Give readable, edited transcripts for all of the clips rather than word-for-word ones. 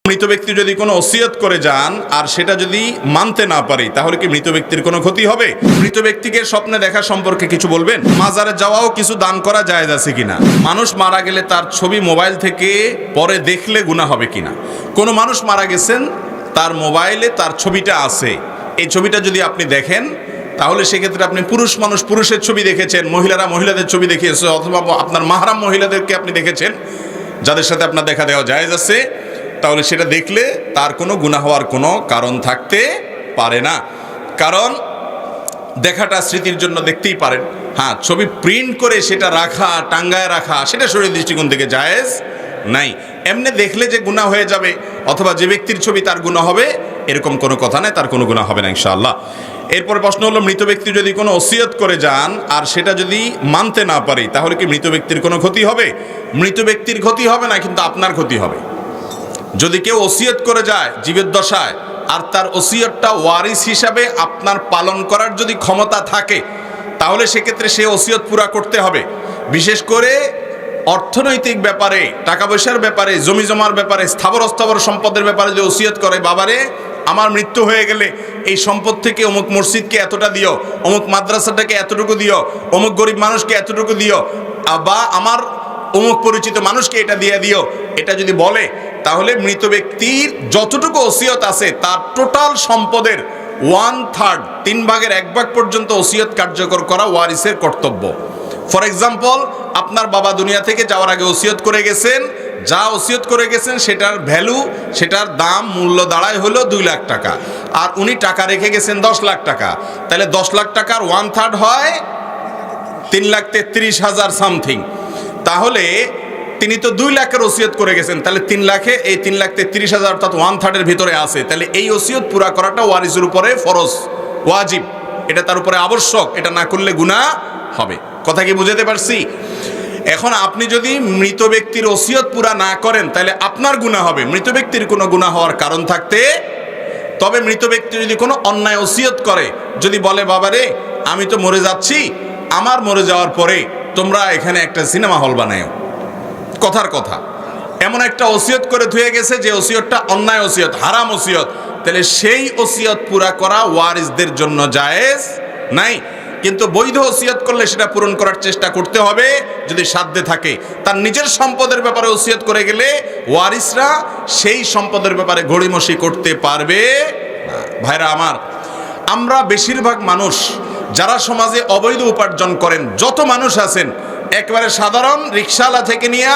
মৃত ব্যক্তি যদি কোনো ওসিয়ত করে যান আর সেটা যদি মানতে না পারে তাহলে কি মৃত ব্যক্তির কোনো ক্ষতি হবে? মৃত ব্যক্তিকে স্বপ্নে দেখা সম্পর্কে কিছু বলবেন। মাজারে যাওয়াও কিছু দান করা জায়েজ আছে কিনা? মানুষ মারা গেলে তার ছবি মোবাইল থেকে পরে দেখলে গুনাহ হবে কিনা? কোনো মানুষ মারা গেছেন, তার মোবাইলে তার ছবিটা আছে, এই ছবিটা যদি আপনি দেখেন তাহলে সেক্ষেত্রে আপনি পুরুষ মানুষ পুরুষের ছবি দেখেছেন, মহিলারা মহিলাদের ছবি দেখিয়েছে, অথবা আপনার মাহরাম মহিলাদেরকে আপনি দেখেছেন যাদের সাথে আপনার দেখা দেওয়া জায়েজ আছে, তাহলে সেটা দেখলে তার কোনো গুনাহ হওয়ার কোনো কারণ থাকতে পারে না। কারণ দেখাটা স্মৃতির জন্য দেখতেই পারেন। হ্যাঁ, ছবি প্রিন্ট করে সেটা রাখা, টাঙ্গায় রাখা, সেটা শরীরের দৃষ্টিকোণ থেকে জায়েজ নাই। এমনি দেখলে যে গুনাহ হয়ে যাবে অথবা যে ব্যক্তির ছবি তার গুনাহ হবে, এরকম কোনো কথা নেই, তার কোনো গুনাহ হবে না ইনশাআল্লাহ। এরপরে প্রশ্ন হলো, মৃত ব্যক্তি যদি কোনো ওসিয়ত করে যান আর সেটা যদি মানতে না পারে তাহলে কি মৃত ব্যক্তির কোনো ক্ষতি হবে? মৃত ব্যক্তির ক্ষতি হবে না, কিন্তু আপনার ক্ষতি হবে। যদি কেউ ওসিয়ত করে যায় জীবদ্দশায় আর তার ওসিয়তটা ওয়ারিস হিসাবে আপনার পালন করার যদি ক্ষমতা থাকে তাহলে সেক্ষেত্রে সে ওসিয়ত পুরা করতে হবে। বিশেষ করে অর্থনৈতিক ব্যাপারে, টাকা পয়সার ব্যাপারে, জমি জমার ব্যাপারে, স্থাবর অস্থাবর সম্পদের ব্যাপারে যদি ওসিয়ত করে, বাবারে আমার মৃত্যু হয়ে গেলে এই সম্পদ থেকে অমুক মসজিদকে এতটা দিও, অমুক মাদ্রাসাটাকে এতটুকু দিও, অমুক গরিব মানুষকে এতটুকু দিও, বা আমার অমুক পরিচিত মানুষকে এটা দিয়ে দিও, এটা যদি বলে তাহলে মৃত ব্যক্তির যতটুকু ওসিয়ত আছে তার টোটাল সম্পদের 1/3, 3/1 পর্যন্ত ওসিয়ত কার্যকর করা ওয়ারিসের কর্তব্য। ফর এক্সাম্পল, আপনার বাবা দুনিয়া থেকে যাওয়ার আগে ওসিয়ত করে গেছেন, যা ওসিয়ত করে গেছেন সেটার ভ্যালু, সেটার দাম, মূল্য দাঁড়ায় হলো 2 লাখ টাকা, আর উনি টাকা রেখে গেছেন 10 লাখ টাকা, তাহলে 10 লাখ টাকার 1/3 হয় 3,33,000 সামথিং। তাহলে তিনি তো 2 লাখের ওসিয়ত করে গেছেন, তাহলে 3 লাখে এই 3,33,000 অর্থাৎ 1/3 ভিতরে আছে। তাহলে এই ওসিয়ত পুরা করাটা ওয়ারিসের উপরে ফরজ, ওয়াজিব, এটা তার উপরে আবশ্যক, এটা না করলে গুনাহ হবে। কথা কি বুঝাতে পারছি? এখন আপনি যদি মৃত ব্যক্তির ওসিয়ত পুরা না করেন তাহলে আপনার গুনাহ হবে, মৃত ব্যক্তির কোনো গুনাহ হওয়ার কারণ থাকতে। তবে মৃত ব্যক্তি যদি কোনো অন্যায় ওসিয়ত করে, যদি বলে বাবারে আমি তো মরে যাচ্ছি, আমার মরে যাওয়ার পরে তোমরা এখানে একটা সিনেমা হল বানাও, কথার কথা, এমন একটা ওসিয়ত করে ধুয়ে গেছে যে ওসিয়তটা অন্যায় ওসিয়ত, হারাম ওসিয়ত, তাহলে সেই ওসিয়ত পুরা করা ওয়ারিসদের জন্য জায়েজ নাই। কিন্তু বৈধ ওসিয়ত করলে সেটা পূরণ করার চেষ্টা করতে হবে যদি সাধ্যে থাকে। তার নিজের সম্পদের ব্যাপারে ওসিয়ত করে গেলে ওয়ারিসরা সেই সম্পদের ব্যাপারে গড়িমসি করতে পারবে না। ভাইরা আমার, আমরা বেশিরভাগ মানুষ যারা সমাজে অবৈধ উপার্জন করেন, যত মানুষ আছেন, একেবারে সাধারণ রিকশাওয়ালা থেকে নিয়ে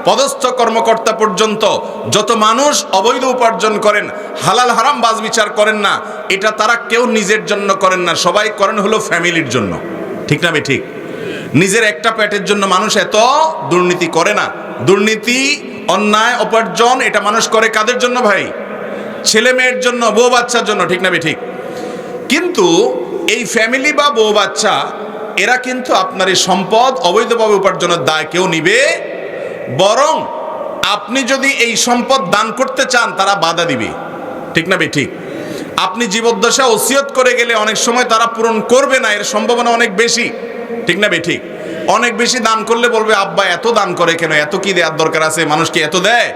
পদস্থ কর্মকর্তা পর্যন্ত যত মানুষ অবৈধ উপার্জন করেন, হালাল হারাম বাজ বিচার করেন না, এটা তারা কেউ নিজের জন্য করেন না, সবাই করেন হলো ফ্যামিলির জন্য। ঠিক না ঠিক? নিজের একটা পেটের জন্য মানুষ এত দুর্নীতি করে না। দুর্নীতি, অন্যায়, উপার্জন এটা মানুষ করে কাদের জন্য ভাই? ছেলে মেয়ের জন্য, বউ বাচ্চার জন্য। ঠিক না ঠিক? কিন্তু এই ফ্যামিলি বা বউ বাচ্চা এরা কিন্তু আপনার এই সম্পদ অবৈধভাবে উপার্জনের দায় কেউ নিবে, বরং আপনি যদি এই সম্পদ দান করতে চান তারা বাধা দিবে। ঠিক না ঠিক? আপনি জীবদ্দশা ওসিয়ত করে গেলে অনেক সময় তারা পূরণ করবে না, এর সম্ভাবনা অনেক বেশি। ঠিক না ঠিক? অনেক বেশি দান করলে বলবে আব্বা এত দান করে কেন, এত কি দেওয়ার দরকার আছে, মানুষ কি এত দেয়?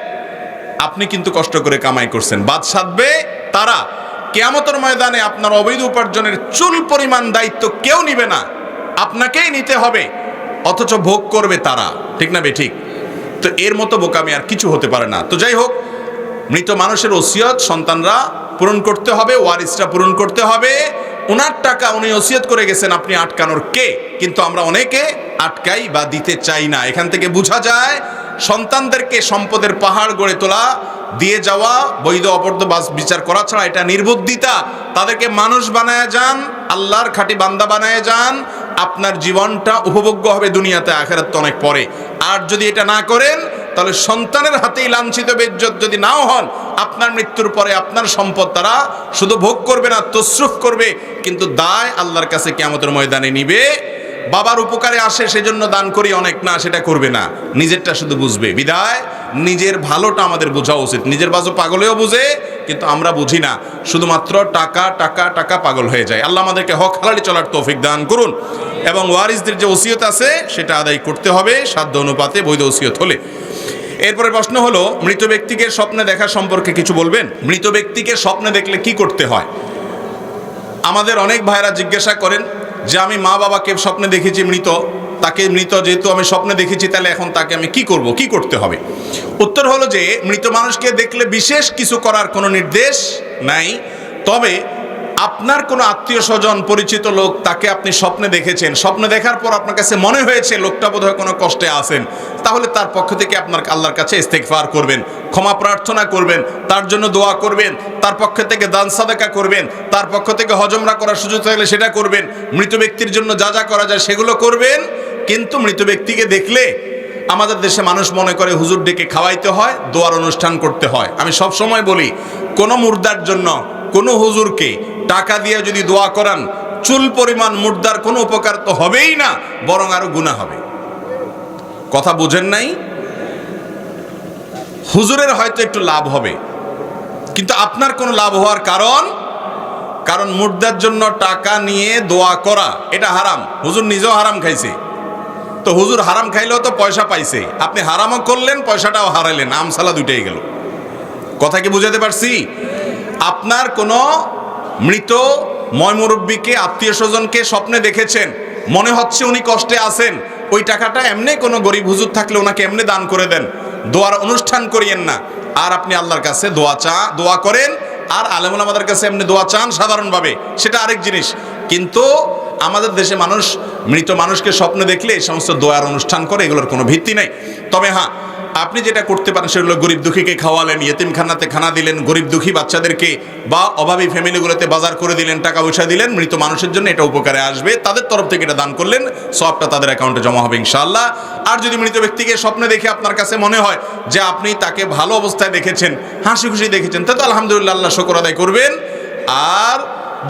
আপনি কিন্তু কষ্ট করে কামাই করছেন, বাদ সাধবে তারা। কিয়ামতের ময়দানে আপনার অবৈধ উপার্জনের চুল পরিমাণ দায়িত্ব কেউ নিবে না, আপনাকেই নিতে হবে, অথচ ভোগ করবে তারা। ঠিক না ঠিক? তো এর মতো বোকামি আর কিছু হতে পারে না। তো যাই হোক, মৃত মানুষের ওসিয়ত সন্তানরা পূরণ করতে হবে, ওয়ারিসরা পূরণ করতে হবে। ওনার টাকা উনি ওসিয়ত করে গেছেন, আপনি আটকানোর কে? কিন্তু আমরা অনেকে আটকাই বা দিতে চাই না। এখান থেকে বোঝা যায় সন্তানদেরকে সম্পদের পাহাড় গড়ে তোলা, দিয়ে যাওয়া, বৈধ অবৈধ বিচার করা ছাড়া এটা নির্বুদ্ধিতা। তাদেরকে মানুষ বানায় যান, আল্লাহর খাঁটি বান্দা বানায় যান, আপনার জীবনটা উপভোগ্য হবে দুনিয়াতে, আখিরাত তো অনেক পরে। আর যদি এটা না করেন তাহলে সন্তানের হাতেই লাঞ্ছিত বেইজ্জত যদি নাও হন, আপনার মৃত্যুর পরে আপনার সম্পদ তারা শুধু ভোগ করবে না, তসরুফ করবে, কিন্তু দায় আল্লাহর কাছে কিয়ামতের ময়দানে নিবে। বাবার উপকারে আসে সেজন্য দান করি অনেক, না সেটা করবে না, নিজেরটা শুধু বুঝবে। বিদায় নিজের ভালোটা আমাদের বোঝা উচিত। নিজের বাজু পাগলেও বুঝে, কিন্তু আমরা বুঝি না, শুধুমাত্র টাকা টাকা টাকা পাগল হয়ে যায়। আল্লাহ আমাদেরকে হক হালালি চলার তৌফিক দান করুন, এবং ওয়ারিসদের যে ওসিয়ত আছে সেটা আদায় করতে হবে সাধ্য অনুপাতে, বৈধ ওসিয়ত হলে। এরপরে প্রশ্ন হলো, মৃত ব্যক্তিকে স্বপ্নে দেখা সম্পর্কে কিছু বলবেন। মৃত ব্যক্তিকে স্বপ্নে দেখলে কি করতে হয়? আমাদের অনেক ভাইরা জিজ্ঞাসা করেন যে আমি মা বাবাকে স্বপ্নে দেখেছি মৃত, তাকে মৃত যেহেতু আমি স্বপ্নে দেখেছি, তাহলে এখন তাকে আমি কি করব, কি করতে হবে? উত্তর হলো যে মৃত মানুষকে দেখলে বিশেষ কিছু করার কোনো নির্দেশ নাই। তবে আপনার কোনো আত্মীয় স্বজন পরিচিত লোক, তাকে আপনি স্বপ্নে দেখেছেন, স্বপ্নে দেখার পর আপনার কাছে মনে হয়েছে লোকটা বোধহয় কোনো কষ্টে আছেন, তাহলে তার পক্ষ থেকে আপনার আল্লাহর কাছে ইস্তেগফার করবেন, ক্ষমা প্রার্থনা করবেন, তার জন্য দোয়া করবেন, তার পক্ষ থেকে দান সাদাকা করবেন, তার পক্ষ থেকে হজ উমরা করার সুযোগ থাকলে সেটা করবেন, মৃত ব্যক্তির জন্য যা যা করা যায় সেগুলো করবেন। কিন্তু মৃত ব্যক্তিকে দেখলে আমাদের দেশে মানুষ মনে করে হুজুর ডেকে খাওয়াইতে হয়, দোয়ার অনুষ্ঠান করতে হয়। আমি সব সময় বলি, কোনো মুর্দার জন্য কোনো হুজুরকে টাকা দিয়ে যদি দোয়া করান, চুল পরিমাণ মুর্দার কোনো উপকার তো হবেই না, বরং আরো গুনাহ হবে। কথা বুঝেন নাই? হুজুরের হয়তো একটু লাভ হবে, কিন্তু আপনার কোনো লাভ হওয়ার কারণ মুর্দার জন্য টাকা নিয়ে দোয়া করা এটা হারাম। হুজুর নিজেও হারাম খাইছে, তো হুজুর হারাম খাইলেও তো পয়সা পাইছে, আপনি হারামও করলেন, পয়সাটাও হারাইলেন, আমসালা দুইটাই গেল। কথা কি বুঝাতে পারছি? আপনার কোনো মৃত ময়মুরব্বীকে, আত্মীয় স্বজনকে স্বপ্নে দেখেছেন, মনে হচ্ছে উনি কষ্টে আছেন, ওই টাকাটা এমনি কোনো গরিব হুজুর থাকলে ওনাকে এমনি দান করে দেন, দোয়ার অনুষ্ঠান করিয়েন না। আর আপনি আল্লাহর কাছে দোয়া করেন, আর আলেমুল আমাদের কাছে এমনি দোয়া চান সাধারণভাবে, সেটা আরেক জিনিস। কিন্তু আমাদের দেশে মানুষ মৃত মানুষকে স্বপ্নে দেখলে এই সমস্ত দোয়ার অনুষ্ঠান করে, এগুলোর কোনো ভিত্তি নেই। তবে হ্যাঁ, আপনি যেটা করতে পারেন সেগুলো গরিব দুঃখীকে খাওয়ালেন, ইয়েতিমখানাতে খানা দিলেন, গরিব দুঃখী বাচ্চাদেরকে বা অভাবী ফ্যামিলিগুলোতে বাজার করে দিলেন, টাকা পয়সা দিলেন, মৃত মানুষের জন্য এটা উপকারে আসবে, তাদের তরফ থেকে এটা দান করলেন, সবটা তাদের অ্যাকাউন্টে জমা হবে ইনশাআল্লাহ। আর যদি মৃত ব্যক্তিকে স্বপ্নে দেখে আপনার কাছে মনে হয় যে আপনি তাকে ভালো অবস্থায় দেখেছেন, হাসি খুশি দেখেছেন, তাহলে আলহামদুলিল্লাহ, আল্লাহ শুকর আদায় করবেন। আর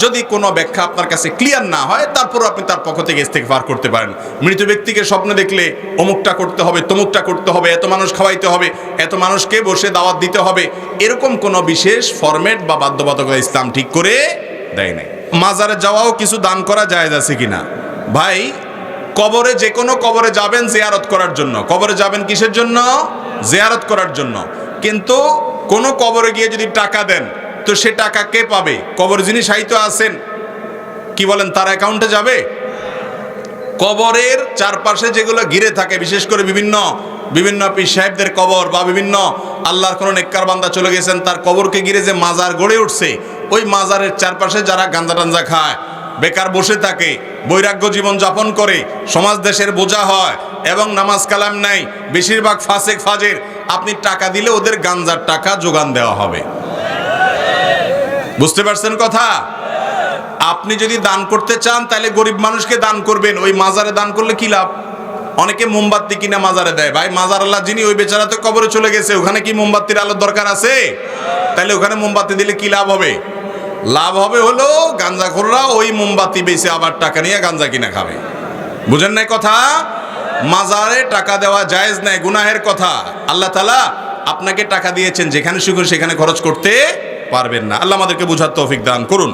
যদি কোনো ব্যাখ্যা আপনার কাছে ক্লিয়ার না হয়, তারপর আপনি তার পক্ষ থেকে ইস্তেগফার করতে পারেন। মৃত ব্যক্তিকে স্বপ্নে দেখলে অমুকটা করতে হবে, তমুকটা করতে হবে, এত মানুষ খাওয়াইতে হবে, এত মানুষকে বসে দাওয়াত দিতে হবে, এরকম কোনো বিশেষ ফরম্যাট বা বাধ্যবাধকতা ইসলাম ঠিক করে দেয় নাই। মাজারে যাওয়াও কিছু দান করা জায়েজ আছে কিনা? ভাই, কবরে, যে কোনো কবরে যাবেন জিয়ারত করার জন্য, কবরে যাবেন কিসের জন্য? জিয়ারত করার জন্য। কিন্তু কোনো কবরে গিয়ে যদি টাকা দেন, তো সে টাকা কে পাবে? কবর যিনি সাহিত্য আছেন, কি বলেন, তার অ্যাকাউন্টে যাবে? কবরের চারপাশে যেগুলো ঘিরে থাকে, বিশেষ করে বিভিন্ন পীর সাহেবদের কবর বা বিভিন্ন আল্লাহর কোনো নেককার বান্দা চলে গেছেন, তার কবরকে ঘিরে যে মাজার গড়ে উঠছে, ওই মাজারের চারপাশে যারা গাঁজা টাঞ্জা খায়, বেকার বসে থাকে, বৈরাগ্য জীবন যাপন করে, সমাজ দেশের বোঝা হয় এবং নামাজ কালাম নাই, বেশিরভাগ ফাসেক ফাজের, আপনি টাকা দিলে ওদের গাঞ্জার টাকা যোগান দেওয়া হবে। বুঝতে পারছেন কথা? আপনি যদি দান করতে চান তাহলে গরিব মানুষকে দান করবেন, ওই মাজারে দান করলে কি লাভ? অনেকে মোমবাতি কিনা মাজারে দেয়। ভাই, মাজার আল্লাহ যিনি, ওই বেচারা তো কবরে চলে গেছে, ওখানে কি মোমবাতির আলোর দরকার আছে? তাহলে ওখানে মোমবাতি দিলে কি লাভ হবে? লাভ হবে হলো গাঞ্জাখোররা ওই মোমবাতি বেচে আবার টাকা নিয়ে গাঞ্জা কিনা খাবে। বুঝেন নাই কথা? মাজারে টাকা দেওয়া জায়েজ নাই, গুনাহের কথা। আল্লাহ তাআলা আপনাকে টাকা দিয়েছেন, যেখানে সুখ সেখানে খরচ করতে পারবেন না। আল্লাহ আমাদেরকে বুঝার তৌফিক দান করুন।